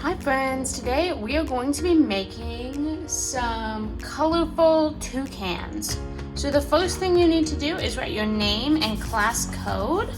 Hi friends, today we are going to be making some colorful toucans. So the first thing you need to do is write your name and class code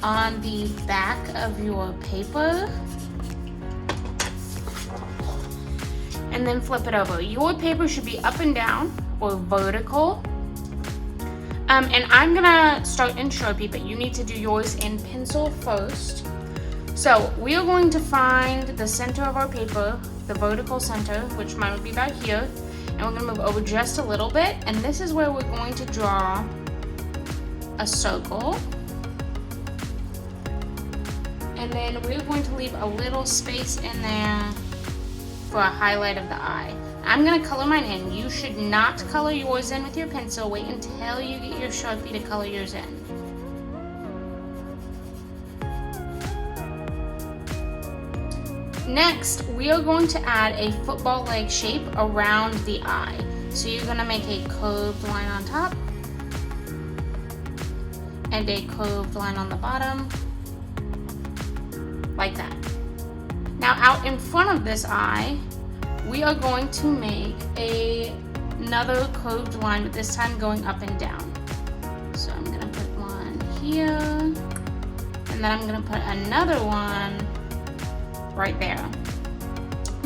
on the back of your paper. And then flip it over. Your paper should be up and down or vertical. And I'm gonna start in Sharpie, but you need to do yours in pencil first. So we are going to find the center of our paper, the vertical center, which mine would be about here, and we're gonna move over just a little bit, and this is where we're going to draw a circle. And then we're going to leave a little space in there for a highlight of the eye. I'm gonna color mine in. You should not color yours in with your pencil. Wait until you get your Sharpie to color yours in. Next, we are going to add a football leg shape around the eye. So you're gonna make a curved line on top and a curved line on the bottom, like that. Now out in front of this eye, we are going to make another curved line, but this time going up and down. So I'm gonna put one here, and then I'm gonna put another one right there.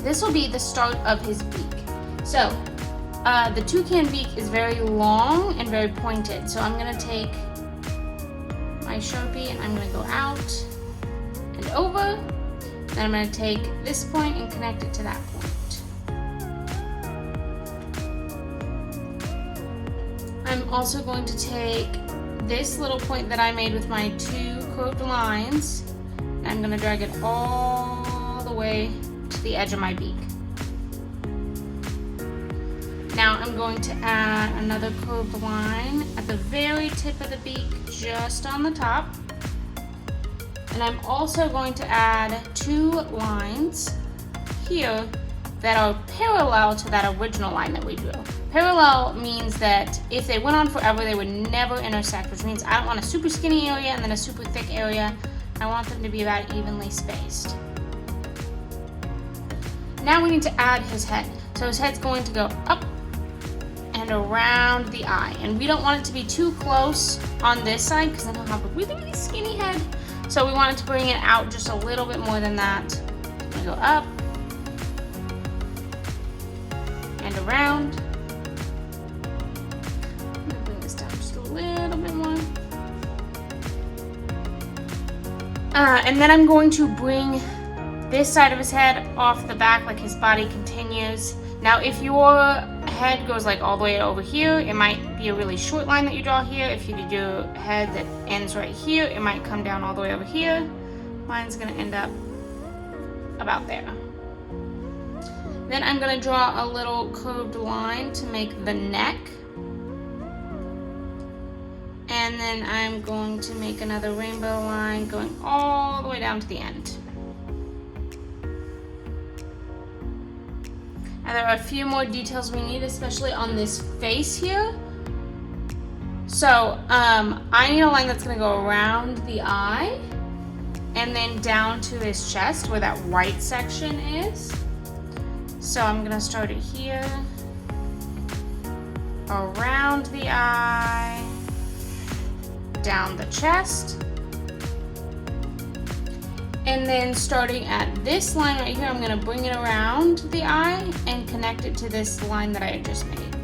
This will be the start of his beak. So the toucan beak is very long and very pointed. So I'm gonna take my Sharpie and I'm gonna go out and over. Then I'm gonna take this point and connect it to that point. I'm also going to take this little point that I made with my two curved lines, and I'm gonna drag it all the way to the edge of my beak. Now I'm going to add another curved line at the very tip of the beak, just on the top. And I'm also going to add two lines here that are parallel to that original line that we drew. Parallel means that if they went on forever, they would never intersect, which means I don't want a super skinny area and then a super thick area. I want them to be about evenly spaced. Now we need to add his head. So his head's going to go up and around the eye. And we don't want it to be too close on this side because then he'll have a really, really skinny head. So we want it to bring it out just a little bit more than that. I'm gonna go up and around. I'm gonna bring this down just a little bit more. And then I'm going to bring this side of his head off the back, like his body continues. Now if your head goes like all the way over here, it might be a really short line that you draw here. If you did your head that ends right here, it might come down all the way over here. Mine's gonna end up about there. Then I'm gonna draw a little curved line to make the neck. And then I'm going to make another rainbow line going all the way down to the end. Now there are a few more details we need, especially on this face here. So I need a line that's gonna go around the eye and then down to his chest where that white section is. So I'm gonna start it here, around the eye, down the chest, and then starting at this line right here, I'm gonna bring it around the eye and connect it to this line that I had just made.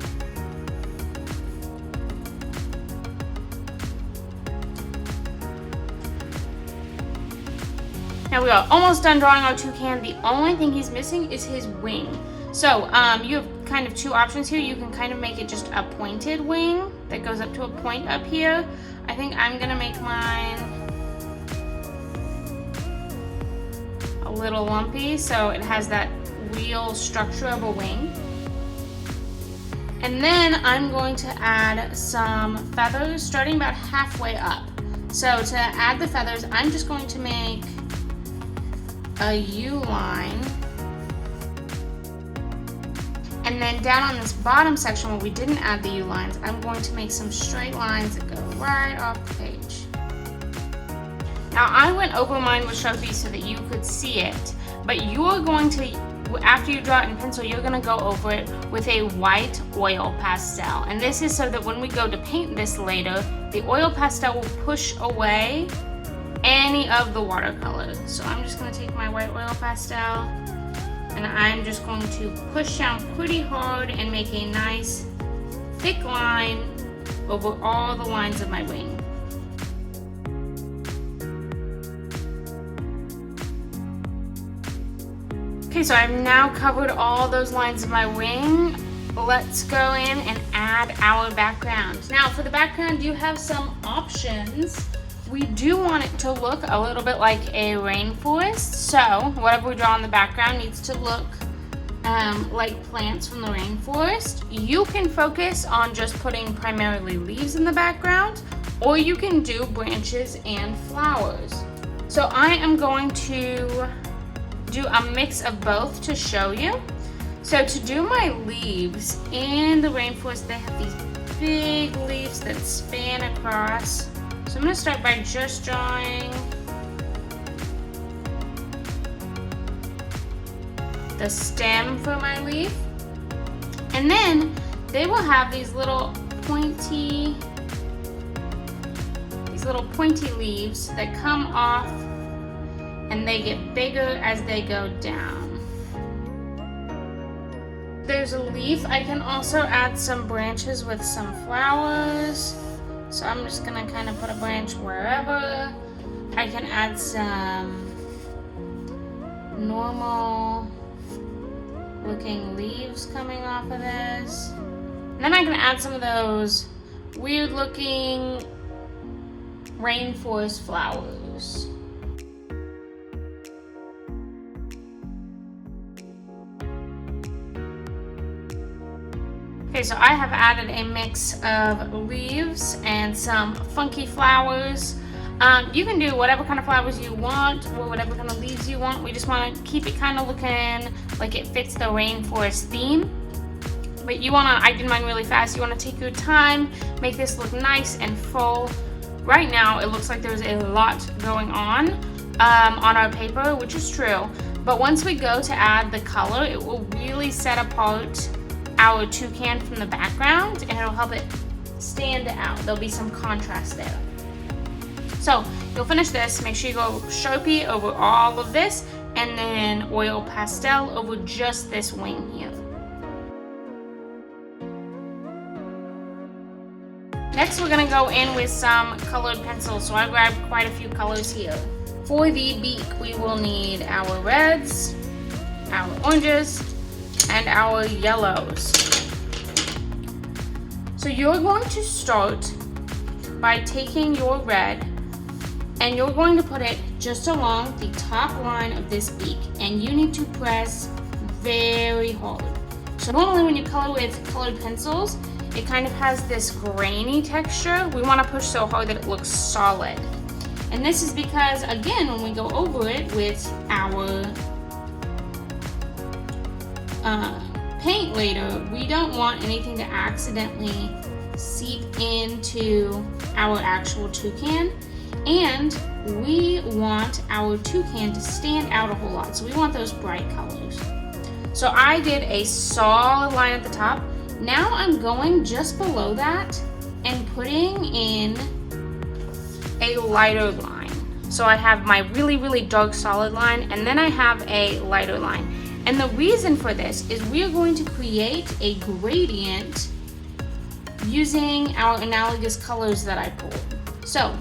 Now we are almost done drawing our toucan. The only thing he's missing is his wing. So you have kind of two options here. You can kind of make it just a pointed wing that goes up to a point up here. I think I'm gonna make mine a little lumpy so it has that real structure of a wing. And then I'm going to add some feathers starting about halfway up. So to add the feathers, I'm just going to make a U line. And then down on this bottom section where we didn't add the U lines, I'm going to make some straight lines that go right off the page. Now I went over mine with Sharpie so that you could see it, but you are going to, after you draw it in pencil, you're going to go over it with a white oil pastel. And this is so that when we go to paint this later, the oil pastel will push away any of the watercolor. So I'm just going to take my white oil pastel and I'm just going to push down pretty hard and make a nice thick line over all the lines of my wing. Okay, so I've now covered all those lines of my wing. Let's go in and add our background. Now for the background, you have some options. We do want it to look a little bit like a rainforest, so whatever we draw in the background needs to look like plants from the rainforest. You can focus on just putting primarily leaves in the background, or you can do branches and flowers. So I am going to do a mix of both to show you. So to do my leaves in the rainforest, they have these big leaves that span across. So I'm going to start by just drawing the stem for my leaf, and then they will have these little pointy leaves that come off, and they get bigger as they go down. There's a leaf. I can also add some branches with some flowers. So I'm just gonna kind of put a branch wherever. I can add some normal looking leaves coming off of this. And then I can add some of those weird looking rainforest flowers. Okay, so I have added a mix of leaves and some funky flowers. You can do whatever kind of flowers you want or whatever kind of leaves you want. We just want to keep it kind of looking like it fits the rainforest theme. But you want to, I did mine really fast. You want to take your time, make this look nice and full. Right now, it looks like there's a lot going on our paper, which is true. But once we go to add the color, it will really set apart our toucan from the background, and it'll help it stand out. There'll be some contrast there. So you'll finish this, make sure you go Sharpie over all of this, and then oil pastel over just this wing here. Next we're gonna go in with some colored pencils, so I grabbed quite a few colors here. For the beak, we will need our reds, our oranges, and our yellows. So you're going to start by taking your red and you're going to put it just along the top line of this beak, and you need to press very hard. So normally when you color with colored pencils, it kind of has this grainy texture. We want to push so hard that it looks solid. And this is because, again, when we go over it with our paint later, we don't want anything to accidentally seep into our actual toucan, and we want our toucan to stand out a whole lot, so we want those bright colors. So I did a solid line at the top. Now I'm going just below that and putting in a lighter line. So I have my really, really dark solid line, and then I have a lighter line. And the reason for this is we are going to create a gradient using our analogous colors that I pulled. So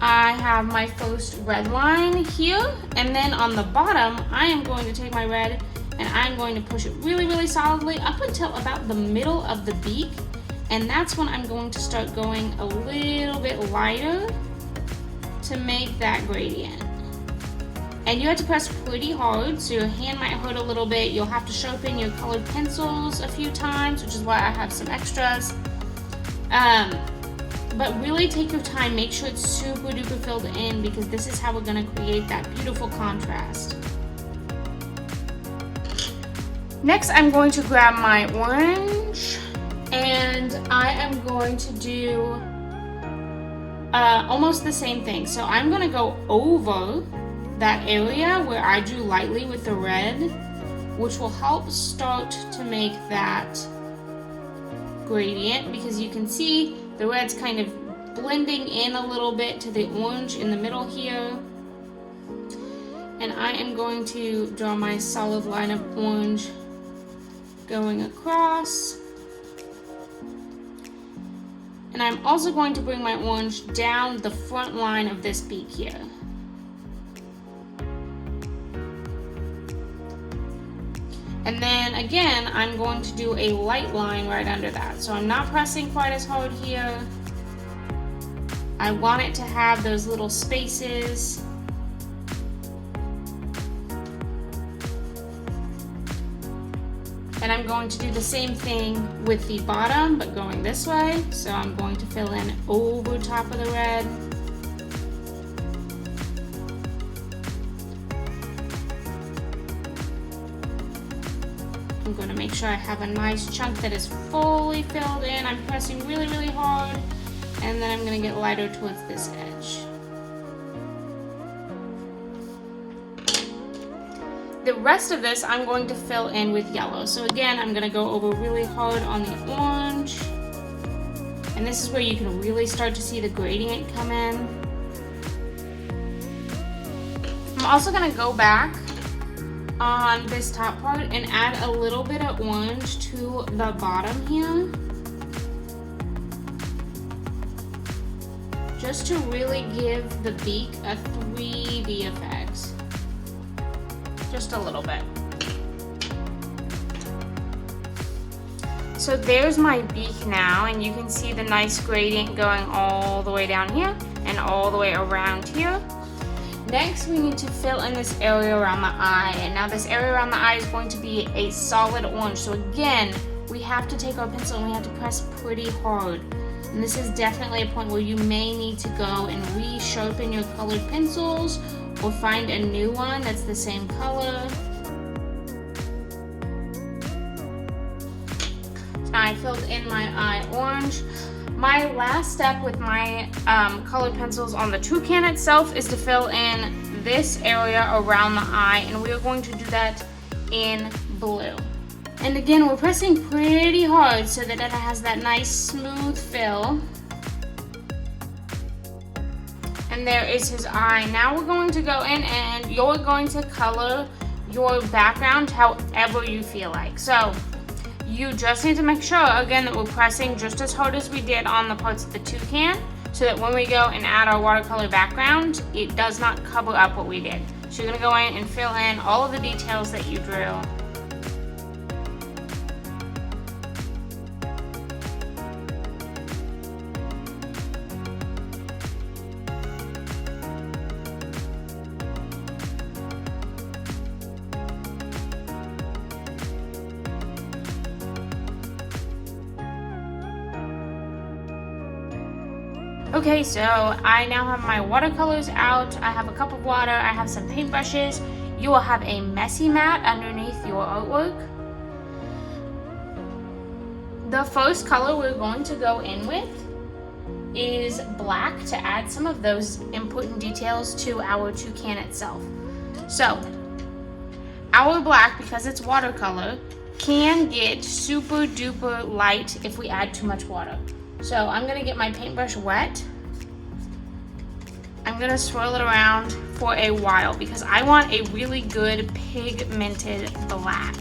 I have my first red line here, and then on the bottom I am going to take my red and I'm going to push it really, really solidly up until about the middle of the beak, and that's when I'm going to start going a little bit lighter to make that gradient. And you have to press pretty hard, so your hand might hurt a little bit. You'll have to sharpen your colored pencils a few times, which is why I have some extras. But really take your time, make sure it's super duper filled in, because this is how we're gonna create that beautiful contrast. Next, I'm going to grab my orange, and I am going to do almost the same thing. So I'm gonna go over that area where I drew lightly with the red, which will help start to make that gradient, because you can see the red's kind of blending in a little bit to the orange in the middle here. And I am going to draw my solid line of orange going across. And I'm also going to bring my orange down the front line of this beak here. And then again, I'm going to do a light line right under that. So I'm not pressing quite as hard here. I want it to have those little spaces. And I'm going to do the same thing with the bottom, but going this way. So I'm going to fill in over top of the red. I'm going to make sure I have a nice chunk that is fully filled in. I'm pressing really, really hard. And then I'm going to get lighter towards this edge. The rest of this I'm going to fill in with yellow. So again, I'm going to go over really hard on the orange. And this is where you can really start to see the gradient come in. I'm also going to go back on this top part and add a little bit of orange to the bottom here. Just to really give the beak a 3D effect. Just a little bit. So there's my beak now, and you can see the nice gradient going all the way down here and all the way around here. Next, we need to fill in this area around the eye, and now this area around the eye is going to be a solid orange. So again, we have to take our pencil and we have to press pretty hard. And this is definitely a point where you may need to go and resharpen your colored pencils or find a new one that's the same color. So now I filled in my eye orange. My last step with my colored pencils on the Toucan itself is to fill in this area around the eye, and we are going to do that in blue. And again, we're pressing pretty hard so that it has that nice smooth fill. And there is his eye. Now we're going to go in and you're going to color your background however you feel like. So you just need to make sure, again, that we're pressing just as hard as we did on the parts of the Toucan, so that when we go and add our watercolor background, it does not cover up what we did. So you're gonna go in and fill in all of the details that you drew. Okay, so I now have my watercolors out. I have a cup of water, I have some paintbrushes. You will have a messy mat underneath your artwork. The first color we're going to go in with is black to add some of those important details to our toucan itself. So, our black, because it's watercolor, can get super duper light if we add too much water. So I'm gonna get my paintbrush wet. I'm gonna swirl it around for a while because I want a really good pigmented black.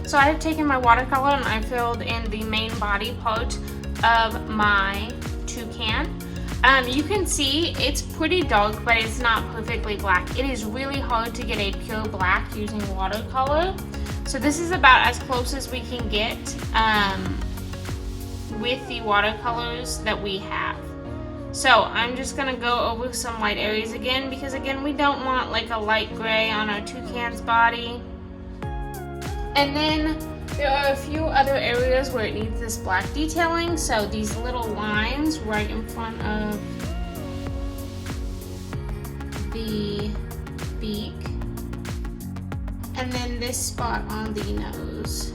So I have taken my watercolor and I filled in the main body part of my toucan. You can see it's pretty dark, but it's not perfectly black. It is really hard to get a pure black using watercolor. So this is about as close as we can get with the watercolors that we have. So I'm just gonna go over some light areas again, because again, we don't want like a light gray on our toucan's body. And then there are a few other areas where it needs this black detailing. So these little lines right in front of the And then this spot on the nose.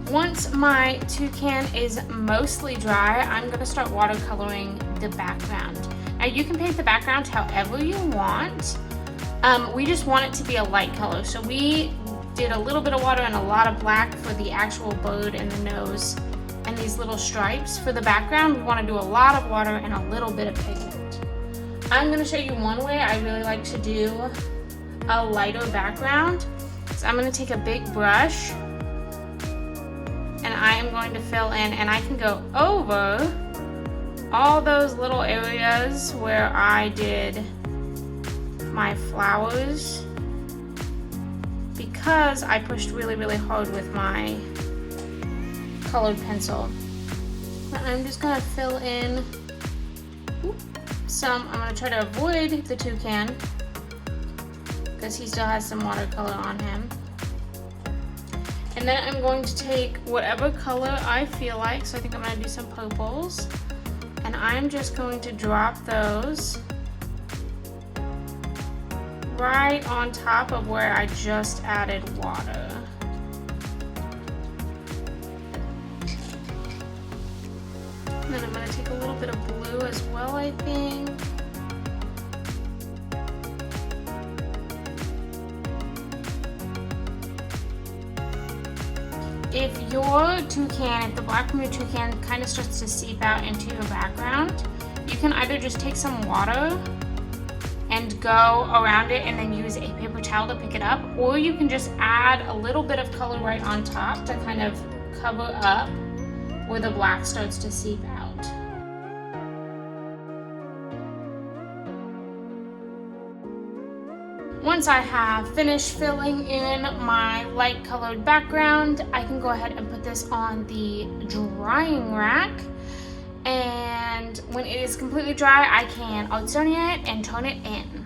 Once my toucan is mostly dry, I'm going to start watercoloring the background. Now you can paint the background however you want. We just want it to be a light color. So we did a little bit of water and a lot of black for the actual bird and the nose and these little stripes. For the background, we want to do a lot of water and a little bit of pigment. I'm going to show you one way I really like to do a lighter background. So I'm going to take a big brush and I am going to fill in, and I can go over all those little areas where I did my flowers because I pushed really, really hard with my colored pencil. But I'm just gonna fill in some. I'm gonna try to avoid the toucan because he still has some watercolor on him. And then I'm going to take whatever color I feel like. So I think I'm gonna do some purples. And I'm just going to drop those right on top of where I just added water. And then I'm gonna take a little bit of blue as well, I think. If your toucan, if the black from your toucan kind of starts to seep out into your background, you can either just take some water and go around it and then use a paper towel to pick it up, or you can just add a little bit of color right on top to kind of cover up where the black starts to seep out. Once I have finished filling in my light colored background, I can go ahead and put this on the drying rack. And when it is completely dry, I can Art Sonia it and turn it in.